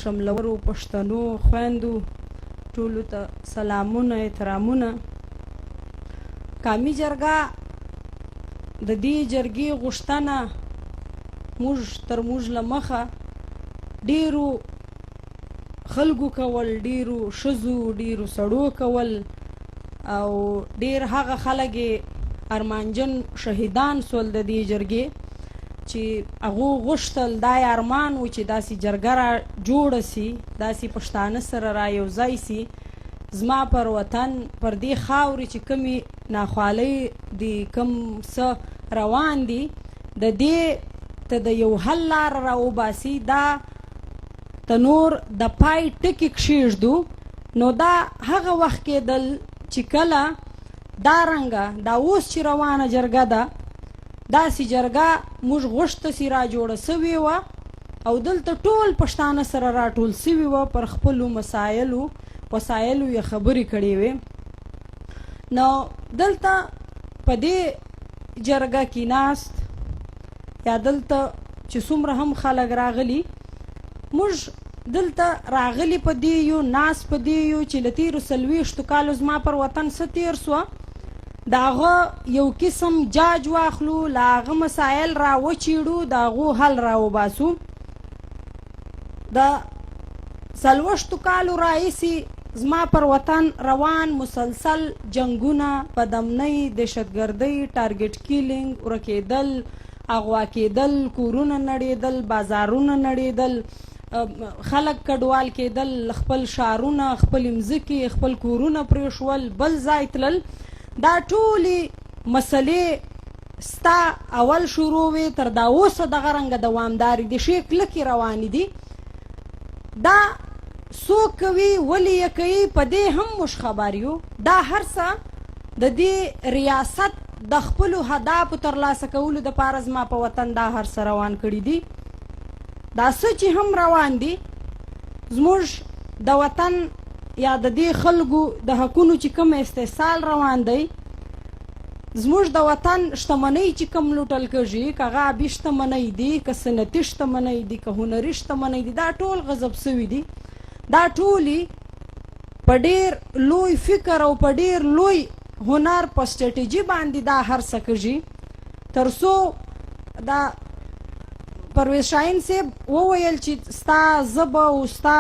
شملورو پښتنو خویندو ټولو ته سلامونه احترامونه. قومي جرګه د دې جرګې غوښتنه موږ تر موږ له مخه ډیرو خلکو کول، ډیرو ښځو ډیرو سړو کول، او ډیر هغه خلک ارمانجن شهیدان سول د دې جرګې چې هغو غوښتل دا یې ارمان و چې داسې جرګه را جوړه سي، داسې پښتانه سره را یو ځای سي. زما پر وطن پر دې خاورې چې کمې ناخوالۍ دي، کم څه روان دي، د دې ته د یو حل لاره را وباسي، دا تنور د پای ټکي کښېږدو. نو دا هغه وخت کېدل چې کله دا رنګه دا اوس چې روانه جرګه ده، داسې جرګه موږ غوښته سي را جوړه سوې وه او دلته ټول پښتانه سره راټول سوي وه، پر خپلو وسایلو یې خبرې کړې وې. نو دلته په دې جرګه کې ناست یا دلته چې څومره هم خلک راغلي، موږ دلته راغلي په دې یو، ناست په دې یو چې له تېرو 40 کالو زما پر وطن څه تېر سوه، د هغه یو قسم جاج واخلو، له هغه مسایل را وچیړو، د هغو حل را وباسو. د 40 کالو راهیسې زما پر وطن روان مسلسل جنگونه، بدامنۍ، دهشتګردۍ، ټارګټ کیلینګ، ورکېدل، اغوا کېدل، کورونه نړېدل، بازارونه نړېدل، خلک کډوال کېدل، خپل ښارونه، خپل مځکې، خپل کورونه پرېښول، بل ځای تلل. دا ټولې مسلې ستا اول شروع وې تر دا اوسه دغه رنګه دوامدارې دي، ښې کلکې روانې دي. دا څوک کوي، ولې یې کوي، په دې هم موږ خبر یو. دا هر څه د دې ریاست د خپلو هدافو ترلاسه کولو دپاره زما په وطن دا هر څه روان کړي دي. دا څه چې هم روان دي، زموږ د وطن یا د دې خلکو د حقونو چې کوم استحصال روان دی، زموږ د وطن شتمنۍ چې کوم لوټل کېږي، که هغه آبي شتمنۍ دي، که صنعتي شتمنۍ دي، که هنري شتمنۍ دي، دا ټول غصب سوي دي. دا ټولې په ډېر لوی فکر او په ډېر لوی هنر په سټریټجي باندې دا هر څه کېږي، تر څو دا پرویز شاهین صاحب وویل چې ستا ژبه او ستا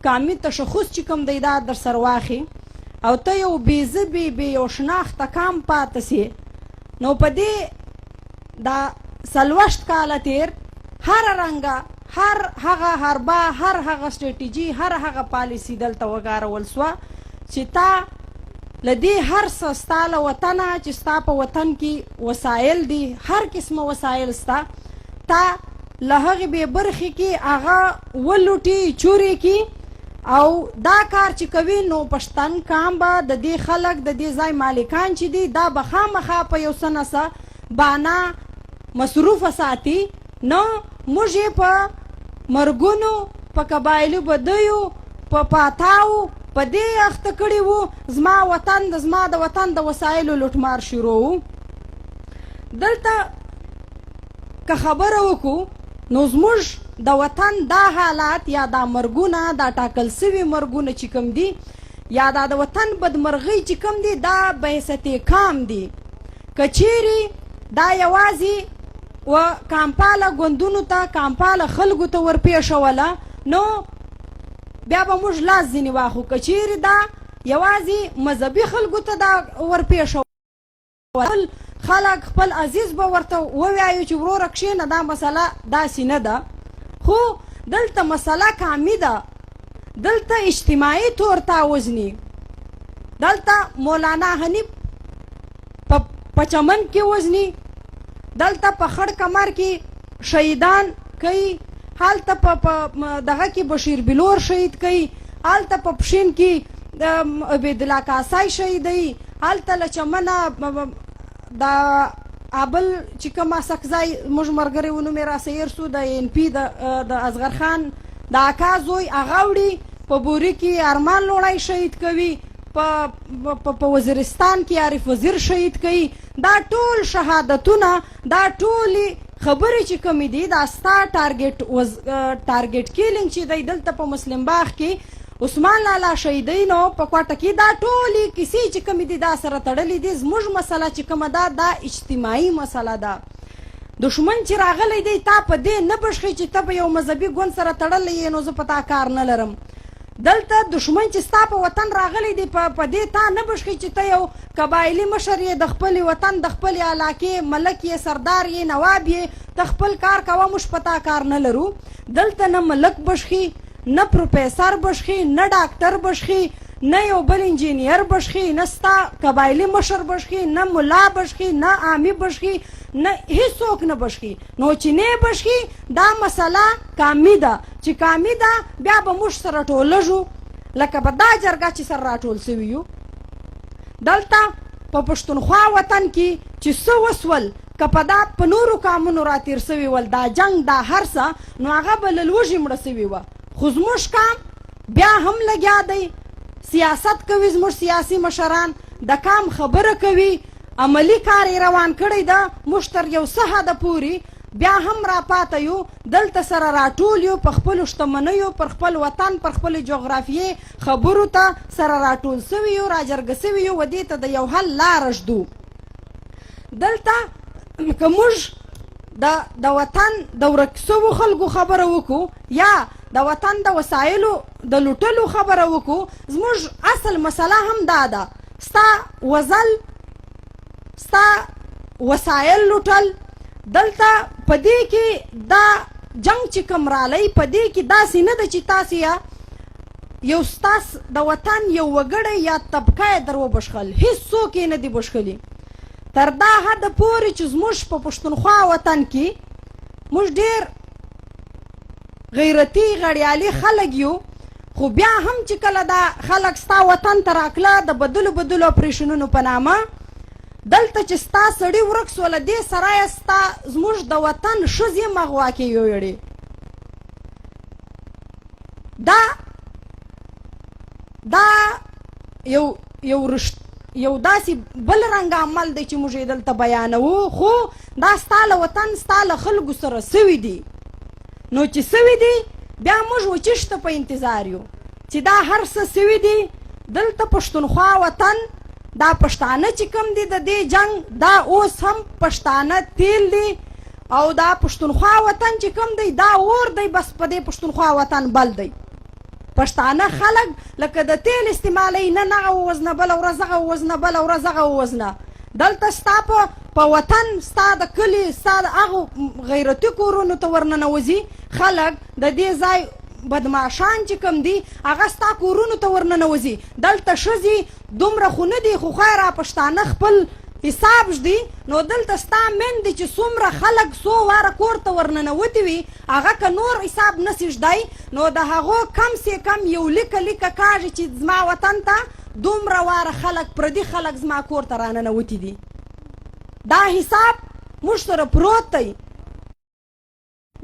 قامي تشخص چې کوم دی دا در سره واخلي او ته یو بې ژبې بې یو شناخته کام پاته سي. نو په دې دا 40 کاله تېر هره رنګه، هر هغه حربه، هر هغه سټریټجي، هر هغه پالیسي دلته وکارول سوه چې تا له دې هر څه ستا له وطنه چې ستا په وطن کې وسایل دي، هر قسمه وسایل ستا، تا له هغې بې برخې کې هغه ولوټي، چورې کې. او دا کار چې کوي نو پښتن کام به د دې خلک د دې ځای مالکان چې دي دا به خامخا په یو څه نه څه بانه مصروفه ساتي. نو موږ یې په مرګونو، په قبایلي بدیو، په پاتاو په دې اخته کړي وو. زما د وطن د وسایلو لوټمار شروع وو. دلته که خبره وکړو نو زموږ د وطن دا حالات یا دا مرګونه، دا ټاکل سوي مرګونه چې کوم دي، یا دا د وطن بدمرغۍ چې کوم دي، دا بحثت کام دي. که چیرې دا یوازې و کامپاله ګوندونو ته، کامپاله خلکو ته ورپېښوله نو بیا به موږ لاس ځینې واخلو. که چیرې دا یوازې مذهبي خلکو ته دا ورپېښول، خلک خپل عزیز به ورته ووایو چې وروره کښېنه، دا مسله داسې نه ده. خو دلته مسله کامي ده، دلته اجتماعي طور تاوزني. دلته مولانا حنیف په چمن کې وزني، دلته په خړ کمر کې شهیدان کوي، هلته په دغه کې بشیر بلور شهید کوي، هلته په پښین کې عبیدالله کاسای شهیدوي، هلته له چمنه د ابل چې کوم سکځای موږ ملګری ونومې راسیر سو د NP د اصغر خان د اکا زوی هغه وړي، په بوري کې ارمان لوړی شهید کوي، په وزیرستان کې عارف وزیر شهید کوي. دا ټول شهادتونه، دا ټولې خبرې چې کومې دي دا ستا ټارګټ کیلینګ چې دی دلته په مسلم باغ کې عثمان لالا شهیدینو په کوټه کې دا ټولې کیسې چې کومې دي دا سره تړلې دي. زموږ مسله چې کومه ده دا اجتماعي مسله ده. دشمن چې راغلی دی تا په دې نه بشخي چې ته په یو مذهبي ګوند سره تړلی یې نو زه په تا کار نه لرم. دلته دشمن چې ستا په وطن راغلی دی په دې تا نه بشخي چې ته یو قبایلي مشر یې د خپلې وطن د خپلې علاقې ملک یې سردار یې نواب یې ته خپل کار کوه موږ په تا کار نه لرو. دلته نه ملک بشخي نه پروفیسر بشخي نه ډاکټر بشخي نه یو بل انجینیر بشخي نه ستا قبایلي مشر بشخي نه ملا بشخي نه عامي بشخي نه هیڅوک نه بشخي. نو چې نه بشخي دا مسله کامي ده. چې کامي ده بیا به موږ سره ټولږو لکه په دا جرګه چې سره راټول سوي یو. دلته په پښتونخوا وطن کې چې څه وسول که په دا په نورو کامونو راتېر سوي ول دا جنګ دا هر څه نو هغه به له لوږې مړه سوي وه. خو زموږ کام بیا هم لګیا دی. سیاست کوي زموږ سیاسي مشران د کام خبره کوي عملی کار یې روان کړی ده. موږ تر یو څه حده پورې بیا هم راپاته یو دلته سره راټول یو په خپلو شتمنیو پر خپل وطن پر خپلې جغرافیې خبرو ته سره راټول سوي یو راجرګه سوي یو و دې ته د یو حل لاره ږدو. دلته که موږ د وطن د ورک سوو خلکو خبره وکړو یا د وطن د وسایلو د لوټلو خبره وکړو زموږ اصل مسله هم دا ده. ستا وزل ستا وسایل لوټل دلته په دې کې دا جنگ چې کوم رالی په دې کې داسې نه ده چې تاسې یو ستاس د وطن یو وګړی یا طبقه یې در وبشخل. هیڅوک یې نه دي بشخلي. تر دا حده پورې چې زموږ په پښتونخوا وطن کې موږ ډېر غیرتي غړیالي خلک یو. خو بیا هم چې کله دا خلک ستا وطن ته راکله د بدلو اپریشنونو په نامه دلته چې ستا سړي ورک سوله دې سره یې ستا زموږ د وطن ښځې مغوا کې یوړې. دا یو داسې بل رنګ عمل دی چې موږ یې دلته بیانوو. خو دا ستا له وطن ستا له خلکو سره سوي دي. نو چې سوي دي بیا موږ وچشته په انتظار یو چې دا هر څه سوي دي. دلته پښتونخوا وطن دا پښتانه چې کوم دي د دې جنگ دا اوس هم پښتانه تیل دي او دا پښتونخوا وطن چې کوم دی دا اور دی بس په دې پښتونخوا وطن بل دی. پښتانه خلک لکه د تیل استعمالوي نه هغه ووزنه بله ورځ هغه ووزنه بله ورځ هغه ووزنه. دلته ستا په وطن ستا د کلي ستا د هغو غیرتي کورونو ته ورننوځي خلک د دې ځای بدماشان چې کوم دي هغه ستا کورونو ته ورننوځي. دلته ښځې دومره خو نه دي خو خیره پښتانه خپل حساب ږدي. نو دلته ستا میندې چې څومره خلک څو واره کور ته ورننوتي وي هغه که نور حساب نسي ږدی نو د هغو کم سې کم یو لیکه کاږي چې زما وطن ته دومره واره خلک پردي خلک زما کور ته راننوتي دي. دا حساب موږ سره پروت دی.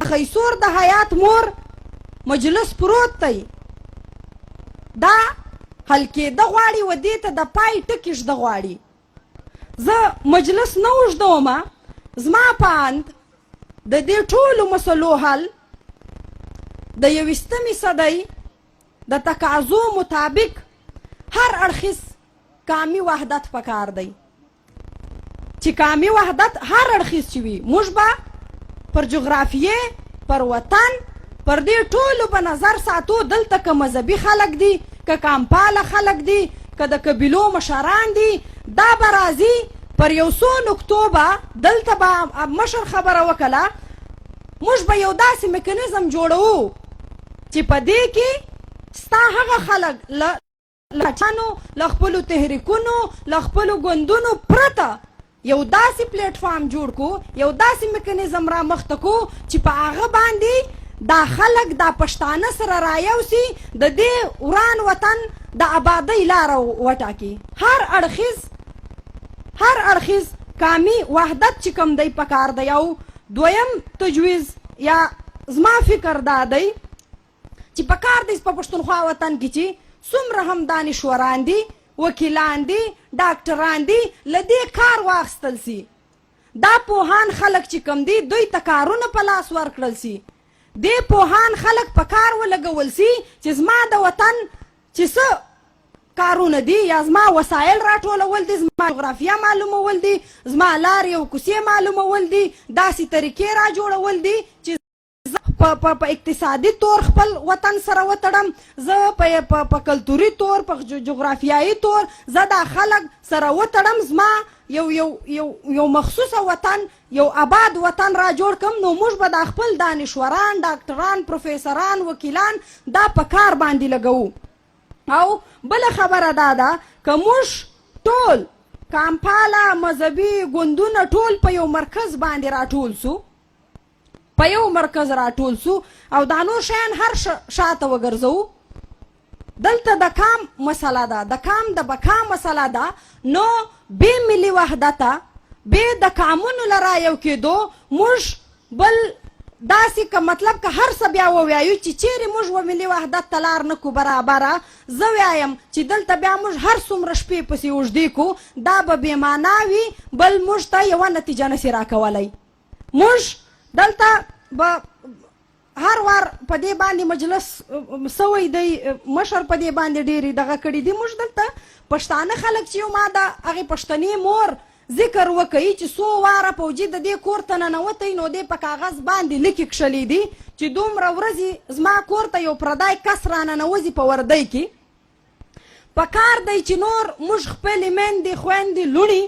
خیسور د حیات مور مجلس پروت دی. دا حل کېده غواړي و دې ته د پای ټکي ږده غواړي. زه مجلس نه اوږدومه. زما په اند د دې ټولو مسلو حل د 21مې صدۍ د تقاضو مطابق هر اړخیز کامي وحدت پکار دی. چې کامي وحدت هر اړخیز چې وي موږ به پر جغرافیې پر وطن پر دې ټولو به نظر ساتو. دلته که مذهبي خلک دي که کامپاله خلک دي که د قبیلو مشران دي دا به راځي پر یو څو نکتو به دلته به مشر خبره وکړه. موږ به یو داسې میکانیزم جوړوو چې په دې کې ستا هغه خلک له له خپلو تحریکونو له خپلو ګوندونو پرته یو داسې پلیټفارم جوړ کو یو داسې میکانیزم را مخته کو چې په هغه باندې دا خلک دا پښتانه سره رایوسي د دې وران وطن د آبادۍ لاره وټاکي. هر اړخیز کامي وحدت چې کوم دی پکار دی. او دویم تجویز یا زما فکر دا دی چې پکار دی په پښتونخوا وطن کې چې څومره هم دانشوران دي وکیلان دي ډاکټران دي له دې کار واخیستل سي. دا پوهان خلک چې کم دي دوی ته کارونه په لاس ورکړل سي دې پوهان خلک په کار ولګول سي چې زما د وطن چې څه کارونه دي یا زما وسایل راټولول دي زما جغرافیه معلومول دي زما لارې او کوڅې معلومول دي داسې طریقې را جوړول دي چې په اقتصادي طور خپل وطن سره وتړم زه په کلتوري طور په جغرافیایي طور زه دا خلک سره وتړم زما یو مخصوصه وطن یو آباد وطن را جوړ کم نو موږ به دا خپل دانشوران ډاکټران پروفیسران وکیلان دا په کار باندې لګوو او بله خبره دا ده که موږ ټول کامپاله مذهبي ګوندونه ټول په یو مرکز باندې راټول سو په یو مرکز راټول سو او دا نور شیان هر شاته وګرځو دلته د کام مسله ده د کام د بقا مسله ده نو بې ملي وحدته بې د کامونو له رایو کېدو موږ بل داسې که مطلب که هر څه بیا ووایو چې چیرې موږ و ملي وحدت ته لار نه کړو برابره زه وایم چې دلته بیا موږ هر څومره شپې پسې اوږدې کړو دا به بېمانا وي بل موږ ته یوه نتیجه نسي راکولی موږ دلته به هر وار په دې باندې مجلس سوی دی مشر په دې باندې ډېرې دغه کړي دي موږ دلته پښتانه خلک چې یو ما د هغې پښتنې مور ذکر وکوي چې څو واره فوجي د دې کور ته ننوتی نو دې په کاغذ باندې لیکې کښلي دي چې دومره ورځې زما کور ته یو پردی کس راننوځي په وردی کې په کار دی چې نور موږ خپلې میندې خویندې لوڼې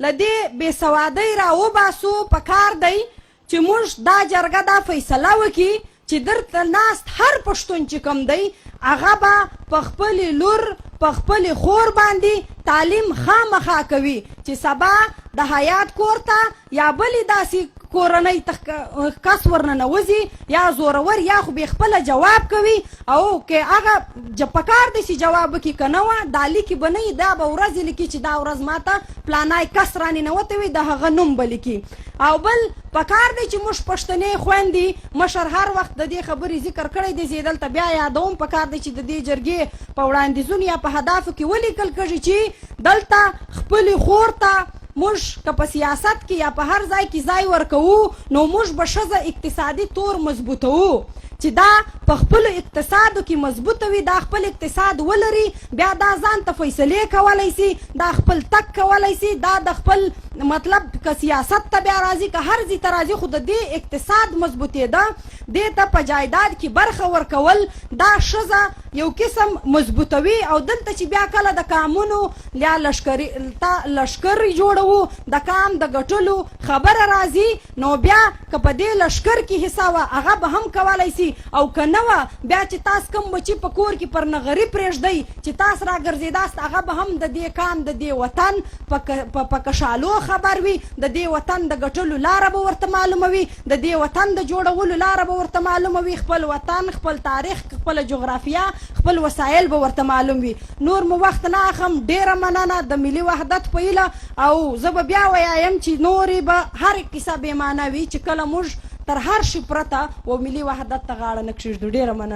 له دې بېسوادۍ راوباسو په کار دی چې موږ دا جرګه دا فیصله وکړي چې درته ناست هر پښتون چې کوم دی هغه به په خپلې لور په خپلې خور باندې تعلیم خامخا کوي چې سبا د حیات کور ته یا بلې داسې کورنۍ کس ورننوځي یا زورور یا خو بې خپله جواب کوي او که هغه په کار دی چې جواب وکړي که نه وه دا لیکي به نه وي دا به ورځې لیکي چې دا ورځ ماته پلانی کس راننوتی وي د هغه نوم به لیکي او بل په کار دی چې موږ پښتنې خویندې مشر هر وخت د دې خبرې ذکر کړی دی چې دلته بیا یادوم په کار دی چې د دې جرګې په وړاندیزونو یا په هدافو کې ولیکل کېږي چې دلته خپلې خور ته موږ که په سیاست کې یا په هر ځای کې ځای ورکوو نو موږ به ښځه اقتصادي طور مضبوطوو چې دا په خپلو اقتصادو کې مضبوطه وي دا خپل اقتصاد ولري بیا دا ځان ته فیصلې کولی سي دا خپل تک کولی سي دا د خپل مطلب که سیاست ته بیا راځي که هر ځای ته راځي خو د دې اقتصاد مضبوطېده دې ته په جایداد کې برخه ورکول دا ښځه یو قسم مضبوطوي او دلته چې بیا کله د کامونو یا لشکر جوړوو د کام د ګټلو خبره راځي نو بیا که په دې لشکر کې حصه وه هغه به هم کولی سي او که نه وه بیا چې تاسو کوم بچي په کور کې پر نغري پرېږدئ چې تاسو راګرځېداست هغه به هم د دې کام د دې وطن په کشالو خبر وي د دې وطن د ګټلو لاره به ورته معلومه وي د دې وطن د جوړولو لاره به ورته معلومه وي خپل وطن خپل تاریخ خپله جغرافیه خپل وسایل به ورته معلوم وي نور مو وخت نه اخم ډېره مننه د ملي وحدت په هیله او زه به بیا ویایم چې نورې به هر کیسه بېمانه وي چې کله موږ تر هر شي پرته و ملي وحدت ته غاړه نه کښېږدو ډېره مننه